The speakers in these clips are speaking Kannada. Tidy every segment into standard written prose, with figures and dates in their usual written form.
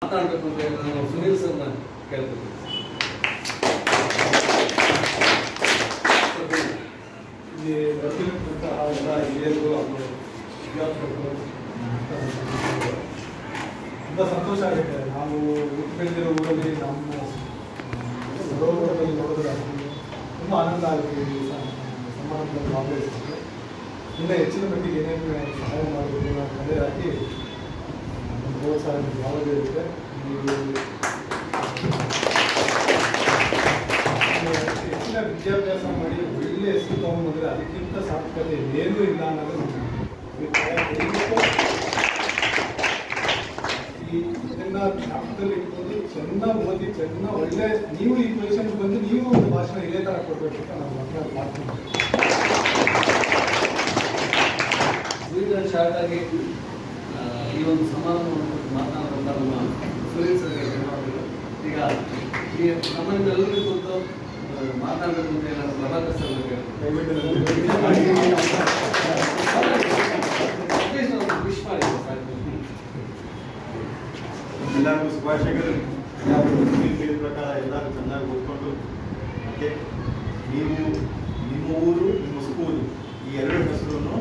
ಮಾತಾಡಬೇಕು ಅಂತ ಹೇಳಿದ್ರೆ ನಾವು ಸುನೀಲ್ ಸರ್ನ ಕೇಳ್ತೀವಿ. ಇಲ್ಲಿ ಬರ್ತಿರುವಂತಹ ಎಲ್ಲ ಹಿರಿಯರು ವಿದ್ಯಾರ್ಥಿಗಳು ತುಂಬ ಸಂತೋಷ ಆಗುತ್ತೆ. ನಾವು ಹುಟ್ಟು ಬೆಳೆದಿರೋ ಊರಲ್ಲಿ ನಮ್ಮ ಸರೋವರದಲ್ಲಿ ನೋಡಿದ್ರೆ ತುಂಬ ಆನಂದ ಆಗುತ್ತೆ. ಈ ಸಮಾರಂಭದಲ್ಲಿ ಭಾಗವಹಿಸಿದ್ರೆ ಇನ್ನೂ ಹೆಚ್ಚಿನ ಮಟ್ಟಿಗೆ ಏನೇನು ಸಹಾಯ ಮಾಡಬೇಕು ಅದೇ ಹಾಕಿ ನಮ್ಮ ಪ್ರೋತ್ಸಾಹ ಯಾವಾಗ ಇರುತ್ತೆ. ಹೆಚ್ಚಿನ ವಿದ್ಯಾಭ್ಯಾಸ ಮಾಡಿ ಒಳ್ಳೆ ಹೆಸರು ತಗೊಂಡ್ಬಂದರೆ ಅದಕ್ಕಿಂತ ಸಾರ್ಥಕತೆ ಏನೂ ಇಲ್ಲ ಅನ್ನೋದು ಇದನ್ನ ಜ್ಞಾಪಕದಲ್ಲಿ ಇಟ್ಕೊಂಡು ಚೆನ್ನಾಗಿ ಓದಿ ಚೆನ್ನಾಗಿ ಒಳ್ಳೆ ನೀವು ಈ ಪೊಸಿಷನ್ಗೆ ಬಂದು ನೀವು ಒಂದು ಭಾಷಣ ಇದೇ ಥರ ಕೊಡಬೇಕು ಅಂತ ನಾನು ಮಕ್ಕಳ ಮಾಡ್ತೀನಿ. ಶಾರ್ಟ್ ಆಗಿ ಈ ಒಂದು ಸಮಾರಂಭವನ್ನು ಮಾತನಾಡುವಂಥ ನಮ್ಮ ಸುನೀಲ್ ಸರ್ಗೆ ಧನ್ಯವಾದಗಳು. ಈಗ ಈ ನಮ್ಮನ್ನೆಲ್ಲರಿಗೂ ಕುರಿತು ಮಾತಾಡಬೇಕು ಅಂತ ಹೇಳಿ ಪ್ರಭಾಕರ್ ಸರ್ ವಿಶ್ ಮಾಡಿ. ಎಲ್ಲರಿಗೂ ಶುಭಾಶಯಗಳು. ಕೇಳಿದ ಪ್ರಕಾರ ಎಲ್ಲರೂ ಚೆನ್ನಾಗಿ ಓದ್ಕೊಂಡು ಮತ್ತೆ ನೀವು ನಿಮ್ಮ ಊರು ನಿಮ್ಮ ಸ್ಕೂಲು ಈ ಎರಡು ಹೆಸರನ್ನು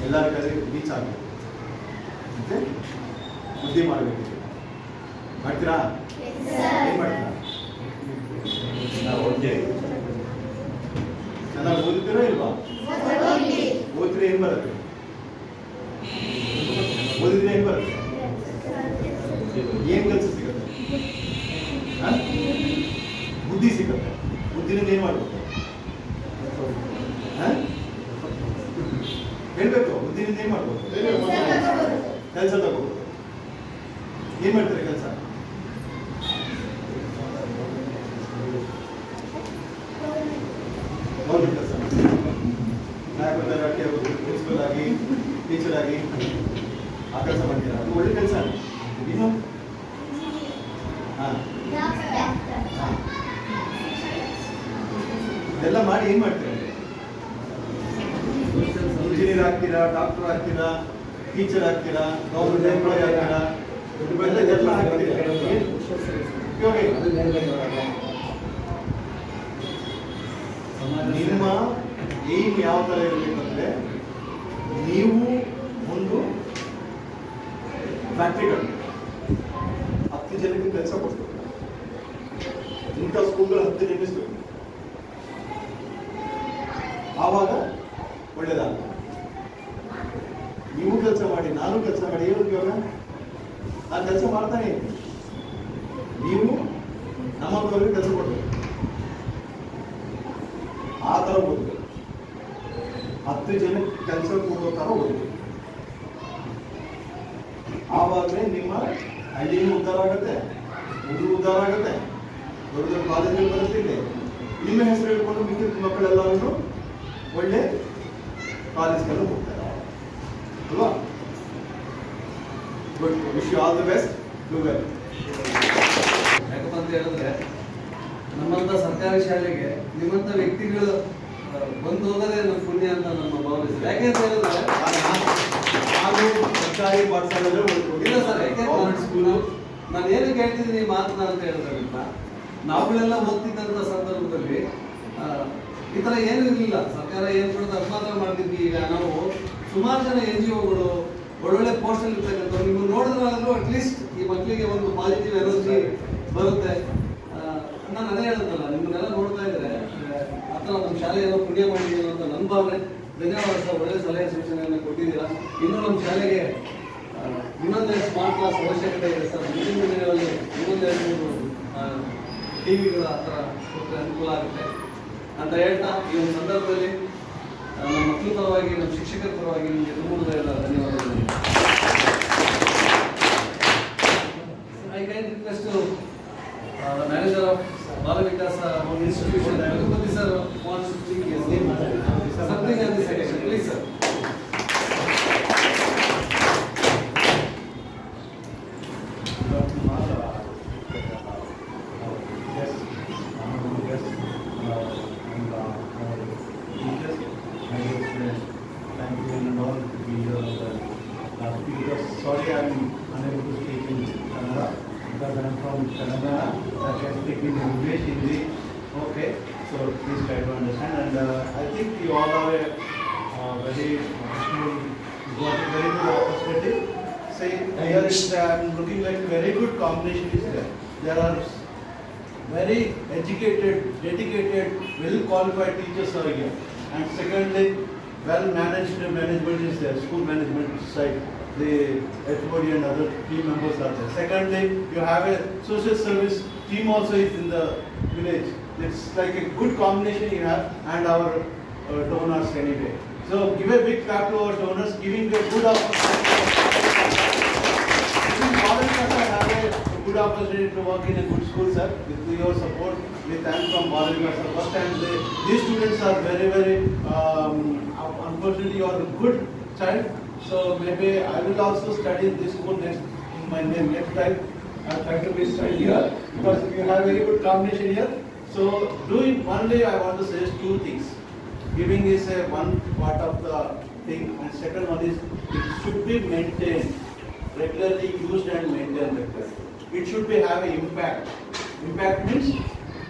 ಎಲ್ಲರ ಕಡೆ ರೀಚ್ ಆಗಬೇಕು ಮತ್ತೆ ಬುದ್ಧಿ ಮಾಡಬೇಕು. ಮಾಡ್ತೀರಾ? ಏನು ಮಾಡ್ತೀರಾ? ಓಕೆ. ಚೆನ್ನಾಗಿ ಓದಿದ್ದೀರಾ ಇಲ್ವಾ? ಓದಿದ್ರೆ ಏನು ಬರುತ್ತೆ? ಓದಿದ್ರೆ ಏನು ಬರುತ್ತೆ? ಏನು ಕೆಲಸ ಸಿಗುತ್ತೆ? ಬುದ್ಧಿ ಸಿಗುತ್ತೆ. ಬುದ್ಧಿನಿಂದ ಏನು ಮಾಡ್ಬೇಕು? ಹೇಳ್ಬೇಕು. ಬುದ್ಧಿನಿಂದ ಏನು ಮಾಡ್ಬೇಕು? ಕೆಲಸ ತಗೋಬೇಕು. ಏನು ಮಾಡ್ತಾರೆ ಕೆಲಸ? ಹೌದು, ಕೆಲಸ ಪ್ರಿನ್ಸಿಪಲ್ ಆಗಿ ಟೀಚರ್ ಆಗಿ ಆ ಕೆಲಸ ಮಾಡ್ತೀರಾ? ಅದು ಒಳ್ಳೆ ಕೆಲಸ. ಇನ್ನು ಇದೆಲ್ಲ ಮಾಡಿ ಏನ್ ಮಾಡ್ತೀರಾ? ಇಂಜಿನಿಯರ್ ಆಗ್ತೀರಾ, ಡಾಕ್ಟರ್ ಆಗ್ತೀರಾ, ಟೀಚರ್ ಆಗ್ತೀರಾ, ಗೌರ್ಮೆಂಟ್ ಎಂಪ್ಲಾಯ್ ಆಗ್ತೀರಾ, ಇದೆಲ್ಲ ಆಗ್ತೀರಾ. ನಿಮ್ಮ ಏಮ್ ಯಾವ ತರ ಇರಬೇಕಂದ್ರೆ ನೀವು ಒಂದು ಫ್ಯಾಕ್ಟ್ರಿಗಳು 10 ಜನಕ್ಕೆ ಕೆಲಸ ಕೊಡ್ಬೇಕು. ಇಂಥ ಸ್ಕೂಲ್ಗಳು 10 ನಿರ್ಮಿಸ್ಬೇಕು. ಆವಾಗ ಒಳ್ಳೇದಾಗುತ್ತೆ. ನೀವು ಕೆಲಸ ಮಾಡಿ, ನಾನು ಕೆಲಸ ಮಾಡಿ, ಏನು ಉಪಯೋಗ? ನಾನು ಕೆಲಸ ಮಾಡ್ತಾನೆ ಇದ್ದೀನಿ. ನೀವು ನಮ್ಮಂಥವ್ರಿಗೆ ಕೆಲಸ ಕೊಡ್ಬೇಕು. ಆ ಥರ ಓದಬೇಕು. 10 ಜನಕ್ಕೆ ಕೆಲಸ ಕೊಡೋ ಥರ ಓದಬೇಕು. ಆವಾಗಲೇ ನಿಮ್ಮ ಹಳ್ಳಿನೂ ಉದ್ಧಾರ ಆಗುತ್ತೆ, ಊರು ಉದ್ಧಾರ ಆಗುತ್ತೆ, ದೊಡ್ಡ ದೊಡ್ಡ ಕಾಲೇಜಲ್ಲಿ ಬರುತ್ತಿದೆ. ನಿಮ್ಮ ಹೆಸರು ಹೇಳ್ಕೊಂಡು ಮಿಕ್ಕಿದ ಮಕ್ಕಳೆಲ್ಲರೂ ಒಳ್ಳೆ ಕಾಲೇಜ್ಗಳು ಹೋಗ್ತಾರೆ ಅಲ್ವಾ? Good. Wish you all the best. Do well. ಯಾಕಪ್ಪ ಅಂತ ಹೇಳಿದ್ರೆ ನಮ್ಮಂಥ ಸರ್ಕಾರಿ ಶಾಲೆಗೆ ನಿಮ್ಮಂಥ ವ್ಯಕ್ತಿಗಳು ಬಂದು ಹೋಗೋದೇ ನಮ್ಮ ಪುಣ್ಯ ಅಂತ ನಮ್ಮ ಭಾವನೆ. ಯಾಕೆ ಅಂತ ಹೇಳಿದ್ರೆ ಸರ್ಕಾರಿ ಪಾಠಶಾಲೆಗಳು ಇಲ್ಲ ಸರ್. ಯಾಕೆ ಸ್ಕೂಲು ನಾನು ಏನಕ್ಕೆ ಹೇಳ್ತಿದ್ದೀನಿ ಈ ಮಾತನ್ನ ಅಂತ ಹೇಳಿದ್ರೆ ನಾವುಗಳೆಲ್ಲ ಓದ್ತಿದ್ದಂಥ ಸಂದರ್ಭದಲ್ಲಿ ಈ ಥರ ಏನೂ ಇರಲಿಲ್ಲ. ಸರ್ಕಾರ ಏನು ಕೊಡುತ್ತೆ ಅದು ಮಾತ್ರ ಮಾಡ್ತಿದ್ವಿ. ಈಗ ನಾವು ಸುಮಾರು ಜನ NGOಗಳು ಒಳ್ಳೊಳ್ಳೆ ಪೋಸ್ಟಲ್ಲಿ ಇರ್ತಕ್ಕಂಥವ್ರು ನಿಮ್ಮನ್ನು ನೋಡಿದ್ರಾದ್ರೂ ಅಟ್ಲೀಸ್ಟ್ ಈ ಮಕ್ಕಳಿಗೆ ಒಂದು ಪಾಸಿಟಿವ್ ಎನರ್ಜಿ ಬರುತ್ತೆ. ನಾನು ಅದೇ ಹೇಳುತ್ತಲ್ಲ, ನಿಮ್ಮನ್ನೆಲ್ಲ ನೋಡ್ತಾ ಇದ್ರೆ ಆ ಥರ ನಮ್ಮ ಶಾಲೆ ಏನೋ ಪುಣ್ಯ ಮಾಡಿದ್ದೀನೋ ಅಂತ ನನ್ನ ಭಾವನೆ. ಧನ್ಯವಾದ ಸರ್. ಒಳ್ಳೆ ಸಲಹೆ ಸೂಚನೆಯನ್ನು ಕೊಟ್ಟಿದ್ದೀರಾ. ಇನ್ನೂ ನಮ್ಮ ಶಾಲೆಗೆ ಇನ್ನೊಂದೇ ಸ್ಮಾರ್ಟ್ ಕ್ಲಾಸ್ ಅವಶ್ಯಕತೆ ಇದೆ ಸರ್. ಮುಂದಿನ ದಿನಗಳಲ್ಲಿ ಇನ್ನೊಂದು 2-3 ಟಿವಿಗಳ ಆ ಥರ ಕೊಟ್ಟರೆ ಅನುಕೂಲ ಆಗುತ್ತೆ ಅಂತ ಹೇಳ್ತಾ ಈ ಒಂದು ಸಂದರ್ಭದಲ್ಲಿ ನಮ್ಮ ಮಕ್ಕಳ ಪರವಾಗಿ, ನಮ್ಮ ಶಿಕ್ಷಕರ ಪರವಾಗಿ ನಿಮಗೆ ತುಂಬ ಎಲ್ಲ ಧನ್ಯವಾದಗಳು. I can request the manager of Bala Vikas institution, Raghupathi sir, wants to speak his name. Something on this occasion, please sir. Thank you and all to be here. Sorry, I'm unable to speak in because I am from Telangana. I can speak in English, Hindi. Okay, so please try to understand. And I think you all are a very professional, got a very good opportunity. Say here is I am looking like very good combination is there. There are very educated, dedicated, well qualified teachers are here. And secondly, well managed management is there, school management side. The HOD and other team members are there. Secondly, you have a social service team also is in the village. It's like a good combination you have, and our donors anyway. So give a big clap to our donors, giving a good opportunity. I have a good opportunity to work in a good school, sir. With your support, we thank from Bala Vikas sir. First time these students are very unfortunately you are a good child. So maybe I will also study in this school next time. I'll try to be studying here because we have very good combination here. So doing only I want to say two things. Giving is a one part of the thing, and second one is it should be maintained, regularly used and maintained regularly. It should be have an impact. Impact means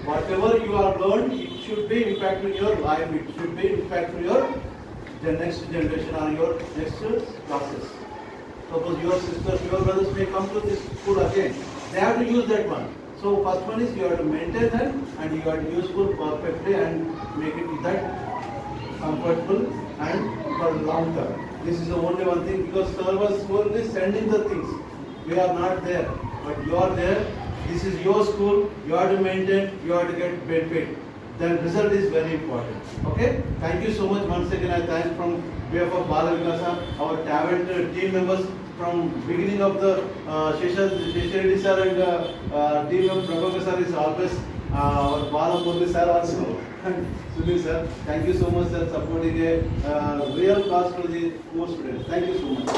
whatever you are learned, it should be impact in your life. It should be impact to your the next generation or your next classes. Suppose your sisters, your brothers may come to this school again. They have to use that one. So first one is you have to maintain that and you have to use it perfectly and make it that comfortable and for long term. This is the only one thing because sir was only sending the things. We are not there, but you are there. This is your school. You have to maintain. You have to get benefit. Then result is very important. Okay? Thank you so much. Once again, I thank from behalf of Bala Vikas, our talented team members from beginning of the Shesha sir and team of Prabhakar sir is always our Bala Murli sir also. Sunil sir, thank you so much sir supporting a real cause for the poor students. Thank you so much.